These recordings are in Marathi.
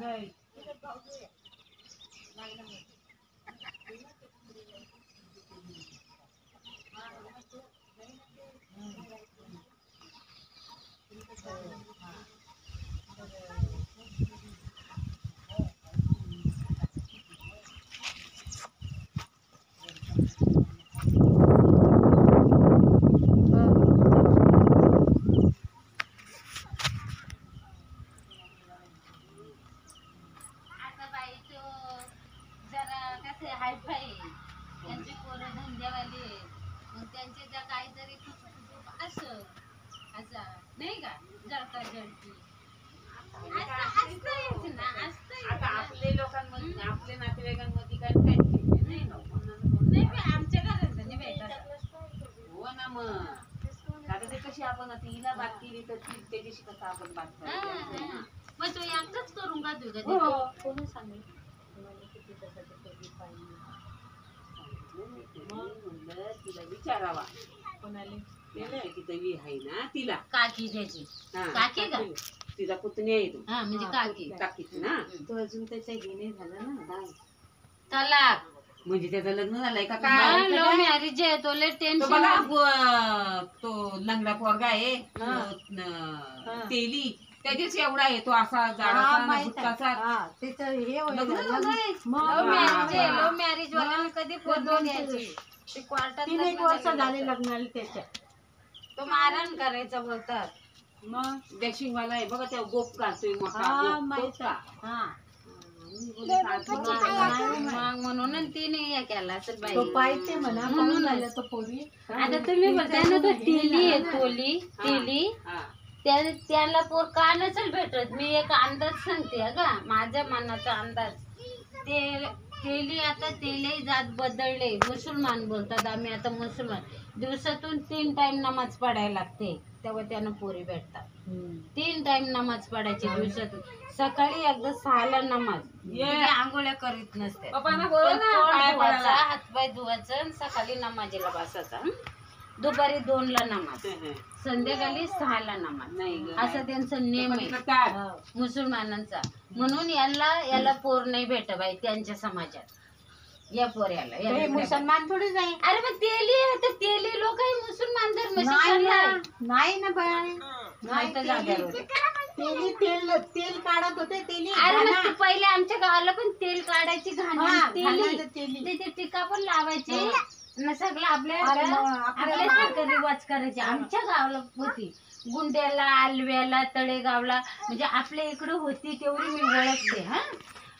नाही नाही का जळता जळती आता आपले लोकांमध्ये आपल्या नातेवाईकांमध्ये काय नाही नाही आमच्या घरात नाही भेटत हो ना मग आता ते कशी आपण आता हिला बात केली तर त्याच्याशी कसं आपण बात करायची मग तो एकटाच करून का तू कोणी सांगेल तुम्हाला किती म्हणलं तिला विचारावा कोणाला किती आहे ना तिला काकी त्याची हा, काकी का तिचा पुतणी आहे तो हा म्हणजे काकी काकीच ना तो अजून त्याच्या घेणे झालं ना तलाक म्हणजे त्याचं लग्न झालंय का हा, काय लव्ह मॅरेज आहे तो लय तो टेन्शन बघा तो लंगडा पोरगा आहे तेली त्याच्याच एवढा आहे तो असा जाडाचा भुटकाचा त्याचं हे लग्न झालंय. लव्ह मॅरेज आहे लव्ह मॅरेज वाल्याला कधी फोन द्यायची ते 3 एक वर्ष झाले लग्नाला त्याच्या तो मारहाण करायचा बोलतात मग डॅशिंग वाला आहे बघा त्या गोप काढतोय मोठा हा, गोप माहित का हा मग म्हणून तिने हे केला असेल बाई तो पाहिजे म्हणा म्हणून झालं तो पोरी आता तुम्ही बोलताय ना तो तेली आहे तोली तेली हा. त्याला पोर का नसेल भेटत मी एक अंदाज सांगते का माझ्या मनाचा अंदाज तेली आता तेली जात बदलले मुसलमान बोलतात आम्ही आता मुसलमान दिवसातून 3 टाइम नमाज पडायला लागते तेव्हा त्यांना पोरी भेटतात 3 टाइम नमाज पडायची दिवसातून सकाळी एकदा 6ला नमाज आंघोळ्या करीत नसते पप्पांना बोलव ना, पाया पडायला. हातपाय धुवायचं आणि सकाळी नमाजीला बसायचं दुपारी 2ला नमाज संध्याकाळी 6ला नमाज नाही ग, असं त्यांचं नियम आहे काय मुसलमानांचा म्हणून याला पोर नाही भेट बाई त्यांच्या समाजात या पोऱ्याला हे मुसलमान थोडी जाईल अरे मग तेली लोक मुसलमान धर्म नाही ना बाय नाही तर जाग्यावर होते. तेल काढत होते तेली अरे मग ते पहिले आमच्या गावाला पण तेल काढायची घाण तेली ते टिका पण लावायचे न सगळं अरे मग आपल्या रिवाज करायचे आमच्या गावाला होती गुंड्याला आलव्याला तळेगावला म्हणजे आपल्या इकडे होती तेवढी मी ओळखते हा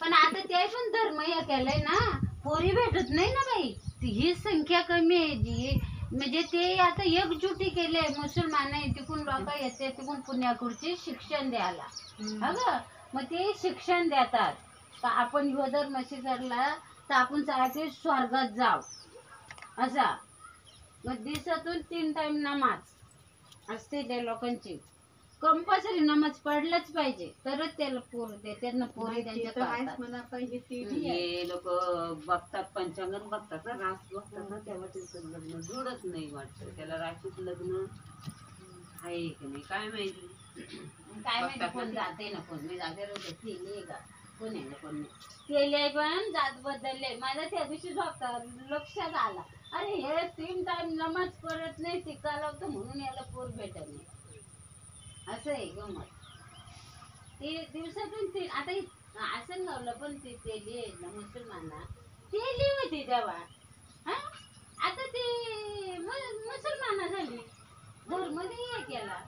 पण आता ते पण धर्म हे केलंय ना पोरी भेटत नाही ना बाई ही संख्या कमी आहे जी म्हणजे ते आता एकजुटी केले मुसलमान तिकून लोक येते तिकून पुण्याकडचे शिक्षण द्यायला अगं मग ते शिक्षण देतात तर आपण ह्यो धर्म स्वीकारला तर आपण चालते स्वर्गात जाव असा मग दिवसातून 3 टाइम नमाज असते त्या लोकांची कंपल्सरी नमाज पडलंच पाहिजे तरच त्याला पोर देतात ना पोरी त्यांच्या हे लोक बघतात पंचांगण बघतात ना रास बघतात ना तेव्हा त्यांचं लग्न जुळत नाही वाटतं त्याला राशीत लग्न आहे की नाही काय माहिती काय माहिती कोण जाते ना कोण मी जाते रोज केली का कोण आहे ना कोण नाही केले पण जात बदलले मला त्या दिवशी झोपता लक्षात आला अरे हे 3 टाइम नमाज पडत नाही टिका लावतं म्हणून याला पोर भेटत नाही असं आहे गमत ते दिवसातून ते आता असं लावलं पण ते तेली आहे ना मुसलमाना तेली होती तेव्हा हा आता ते मुसलमाना झाली धर्म हे केला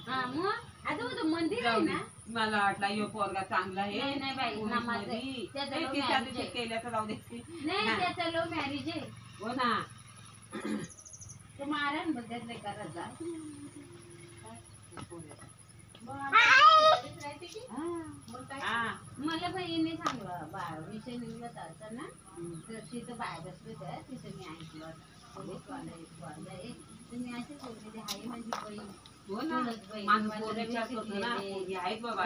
हा मग आता होतं मंदिर आहे ना मला वाटला यो पोरगा चांगला आहे नाही बाई नमाज आहे. त्याचं love marriage आहे. केल्याचं राहू दे नाही त्याचा लव्ह मॅरेज आहे हो ना तो मारण बद्दल करत जा मला बहिणी सांगलं विषय निघत होता ना तर तिथं बाहेर बसले होत्या तिथं मी ऐकलं तुम्ही असे बोलले हाय माझी बहीण हो ना माणूस पोर विचारत होतं ना पोरगी आहेत बाबा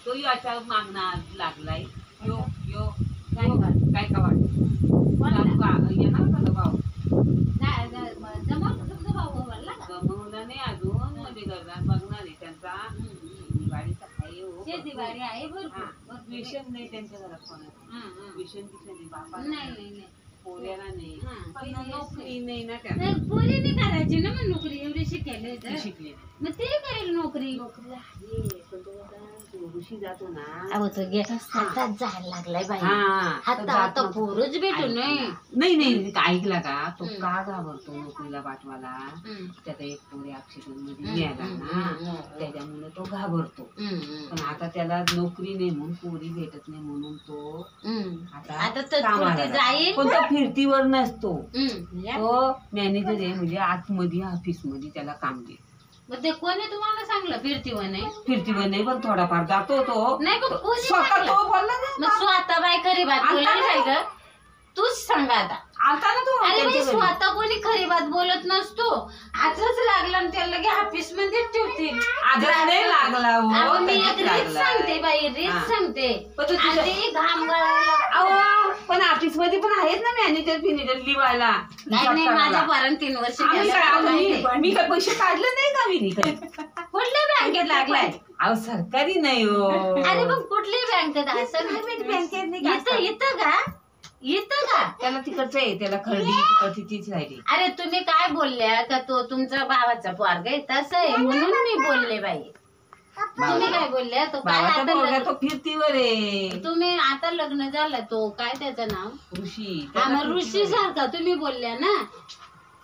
तोही अचानक मागणार लागलाय यो यो काय का वाटत येणार का भाऊ जमवलं तुमचा भाऊ बोलला का गमवला नाही शेतीवाडीचं आहे हो. शेतीवाडी आहे भरपूर हा, भरपूर. विषण नाही त्यांच्या घरात कोणाचं. हा, हा. विषण तिषण नाही बापा नाही नाही नाही पोऱ्याला नाही. हा, पण पहिले नोकरी नाही ना त्यांना. नाही, पोरीने करायची ना मग नोकरी एवढी शिकेले तर ती शिकली नाही. मग ते करेल नोकरी नोकरीला आहे पण तो आता ऋषी जातो ना. अहो तो हातात जायला लागलाय बाई हा, तो आता जात आता नव्हता. पोरच भेटू नये नाही नाही ऐकला का तो हम्म. का घाबरतो नोकरीला पाठवायला. त्याचा एक पोरी ऍक्सिडेंट मध्ये मिळाला ना त्याच्यामुळे तो घाबरतो. पण आता त्याला नोकरी नाही म्हणून पोरी भेटत नाही म्हणून तो आता आता तर कामाला ते जातो. जाईल पण तो फिरतीवर नसतो. हम्म. तो मॅनेजर आहे म्हणजे आतमध्ये ऑफिस मध्ये त्याला काम दे. मग ते कोणी तुम्हाला सांगलं फिरतीवर नाही फिरतीवर नाही पण थोडाफार जातो तो. नाही पण कोणी स्वतः सांगलं? तो बोलला ना. मग स्वतः बाय खरी बात आता बोलायला नाही. काय ग तूच सांग आता आता ना तो अरे त्यांच्या म्हणजे घरी. स्वतः कोणी खरी बात बोलत नसतो आजच लागला आणि त्याला लगे ऑफिस मध्ये ठेवतील आजच नाही लागला हो, अहो, मी एक कधीच रीत लागलाय. सांगते बाई हा. रीत सांगते पण तो तुझ्या- आधी घाम गळायला अहो पण ऑफिस मध्ये पण आहेत ना मॅनेजर फिनेजर लिवायला. नाही नाही माझ्या पोरानं 3 वर्ष आम्ही केलं, काय- मला माहिती आहे. मी काय पैसे काढले नाही का मी नाही. कुठल्या बँकेत लागलाय अहो सरकारी नाही हो. अरे मग कुठली बँकेत असं इथं इथं का इथं का त्याला तिकडचं आहे त्याला खरडी तिकडची तीच राहिली. अरे तुम्ही काय बोलल्या का तो तुमचा भावाचा पोरगा आहे तसं आहे म्हणून मी बोलले बाई तुम्ही काय बोलल्या तो काय बाबाचा आता पोरगा लग्न- तो फिरतीवर आहे. तुम्ही आता लग्न झालं तो काय त्याचं नाव ऋषी हा त्याला मग ऋषी फिरतीवर आहे. सारखा तुम्ही बोलल्या ना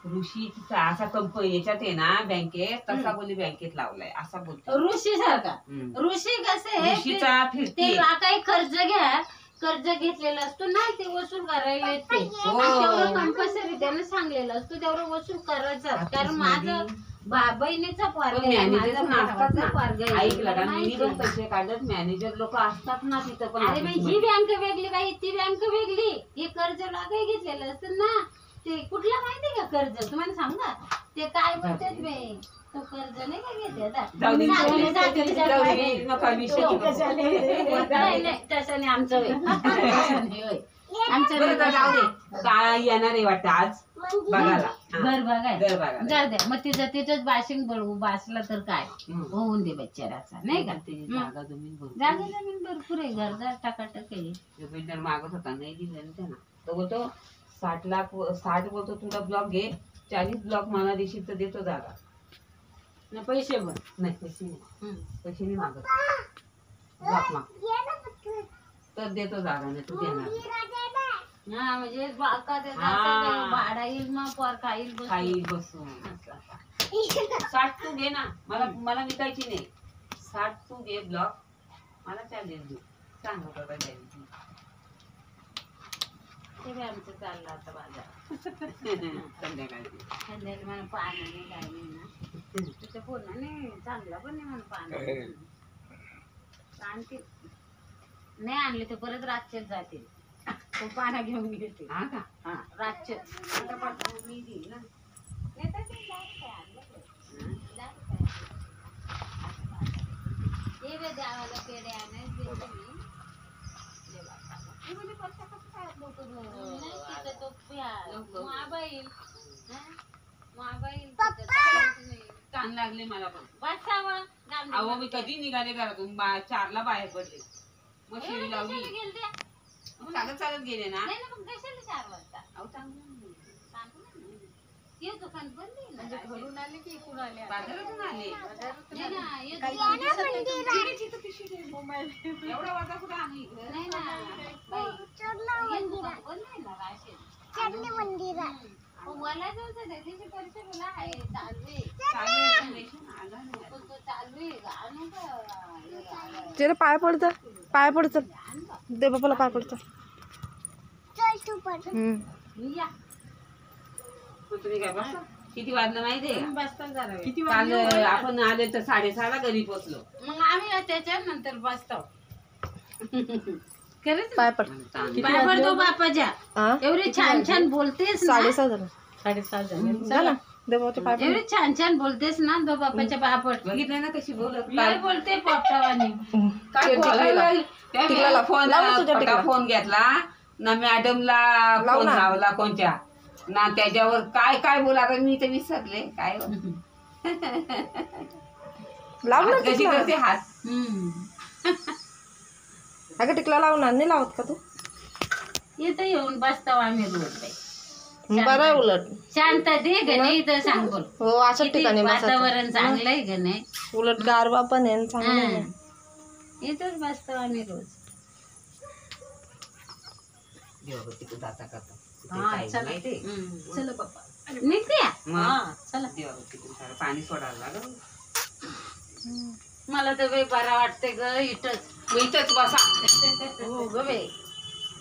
ऋषी तिचा असा कंपनी याच्यात आहे ना बँकेत तसा बोली बँकेत लावलाय असा बोलतो. ऋषी सारखा हम्म. ऋषी कसे आहे ऋषीचा ते फिरती काही कर्ज घ्या कर्ज घेतलेलं असतो ना ते वसूल करायला येते हो. आणि तेवढं कंपल्सरी त्यानं सांगलेलं असतं तेवढं वसूल करायचं कारण माझं बहिणीचा पोरगा आहे, मॅनेजर माझा पण असतात भावाचा पोरगा ना आहे. ऐकलं का मला मी माहिती पण आहे. पैसे काढत मॅनेजर लोक असतात ना तिथं पण अरे बाई office ही मध्ये. बँक वेगळी बाई ती बँक वेगळी हे कर्ज काही घेतलेलं असतं ना ते कुठला माहितीये का कर्ज तुम्हाला सांगा ते काय बोलतात बाई तो कर्ज नाही का घेते आता? जाऊ दे, सातवी- सातवीच्या जाऊ दे, पोरी. नका विषय तो. तिकडे चालले. नाही नाही तसं नाही आमचं होय. तसं नाही होय. आमचं बरं का, जाऊ दे काय येणार आहे वाटतं आज बघायला. हा. घर बघाय घर बघायला. जाऊ दे मग तिचंच बाशिंग बळू बासला तर काय हम्म. होऊन दे बच्चाराचा नाही का त्याची हम्म. जागा जमीन भरपूर जागा आहे. जमीन भरपूर आहे घरदार टाकाटक आहे जो बिल्डर मागत होता नाही दिलं ना त्यांना तो बोलतो 60 लाख 60 बोलतो तुला ब्लॉक घे 40 ब्लॉक मला देशील तर देतो जागा. ना पैसे भर नाही पैसे नाही हम्म. पैसे नाही मागत ब्लॉक माग तर देतो जागा नाही तू देणार नाही. हा म्हणजे बाका ते हा. जातं, भाडा येईल मग पोर खाईल बसून. काही बसून 60 तू घे ना मला मला विकायची नाही 60 तू घे ब्लॉक मला 40 दे सांगत होता त्यांनी. ते बी आमचं चाललं आता बाजार संध्याकाळची संध्याकाळी मला पाणी नाही काय नाही ना तुझ्या फोनाने चांगला पण नाही मला पाणी आणखी नाही आणले तर परत रातचेच जातील तो पाण्या घेऊन घेते हा का हा रातचे आता पडता मी देईल ना नाही तर ते लाट काय आणलं ते. लाट काय. हे बे देवाला पेढे आणायच देते मी देवा. हे म्हणजे परसा कसं काय लोकं नाही तिथं तो मोबाईल मोबाईल तिथं चालत नाही. ताण लागले मला पण बसावं गांधी अहो मी कधी निघाले घरातून 4ला बाहेर पडले मग शिडी लावली कशाला गेलते? मग चालत चालत गेले ना. नाही ना, मग कशाला 4 वाजता अहो चांगलं नाही. सांगू ना. हे दुकान बंद आहे ना. घरून आले की इकडून आले बाजारातून आले नाही ना, हे काही दुकान- मोबाईल एवढा वाजा कुठं आम्ही इकडे नाही ना, बाई. हे दुकान बंद आहे ना, राशन. मग मला जायचं त्या दिवशी परिसराला आहे, चालू आहे. आला नाही. पण तो चालू आहे, आणू का? हे आलं. तिला पाय पडतं दे बापाला पाय पडतं या. मग तुम्ही काय बसा किती वाजलं माहितीये का? बसता जरा वेळ. काल आपण आले तर 6:30ला घरी पोहोचलो. मग आम्ही त्याच्यानंतर बसतो खरंच पाय पड पाय पडतो बापाच्या हा एवढे छान छान बोलतेस ना 6:30 झालं 6:30 झालं दे बापाचे पाय पड एवढे छान छान बोलतेस ना तो बापाच्या पाय पड बघितलं ना कशी बोलत काय बोलते पोपटावानी काय टिकला फोन लाव ना तुझ्या टिकला. फोन घेतला ना मॅडमला लाव फोन ना. लावला कोणत्या ना त्याच्यावर काय काय बोला आता मी तर विसरले काय हो. लाव ना हात कशी टिकला. करते हात. अगं टिकला लावणार नाही लावत का तू? इथं येऊन बसतो आम्ही रोज बाई. बरं आहे उलट. शांत दे ग नाही तर सांग बोल. हो अशा किती ठिकाणी बसायचं. वातावरण चांगलं आहे ग नाही. उलट गारवा पण आहे आणि चांगलं आहे. इथंच बसतो आम्ही रोज. देवाबत्ती जाता करता हा, चला. माहिती चला बाप्पा. निघत्या चला. देवाबत्ती पाणी सोडायला लागल. मला तर बाई बरा वाटतंय ग इथंच. इथंच बसा. हो ग बाई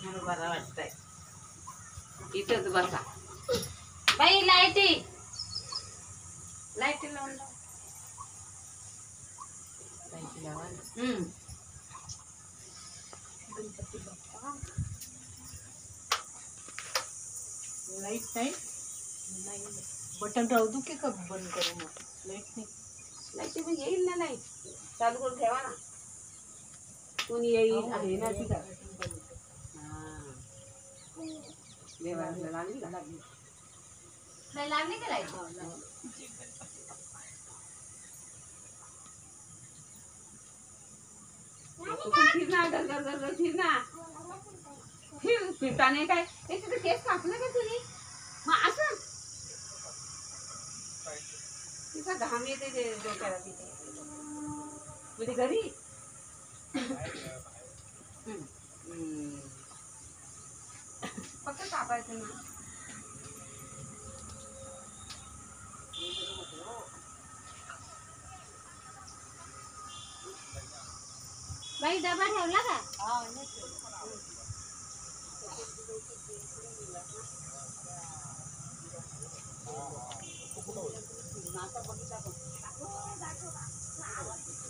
मला बरा वाटतंय. इथंच बसा. बाई लाईटी लावून लाव. लाईट नाही. बटन राहू दू की का बंद करू मग? लाईट नाही. लाईट मग येईल ना लाईट. चालू करून ठेवा ना. कोणी येईल आहे ना ती का? देवाला लागली का? बाई लागली का लाईट? तू पण फिर ना, घर घर घर घर फिर ना. फिरता नाही काय? हे तिथे केस कापलं का तुझी? मग असं तिचा घाम येते ते डोक्याला तिथे. म्हणजे घरी फक्त कापायचं ना. बाई डबा ठेवला का?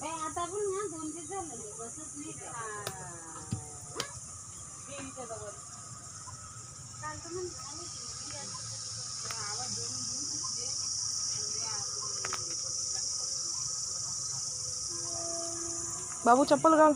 बाई आता पण ना 2 दिवस झाले बसत नाही का? बाबू चप्पल घाल.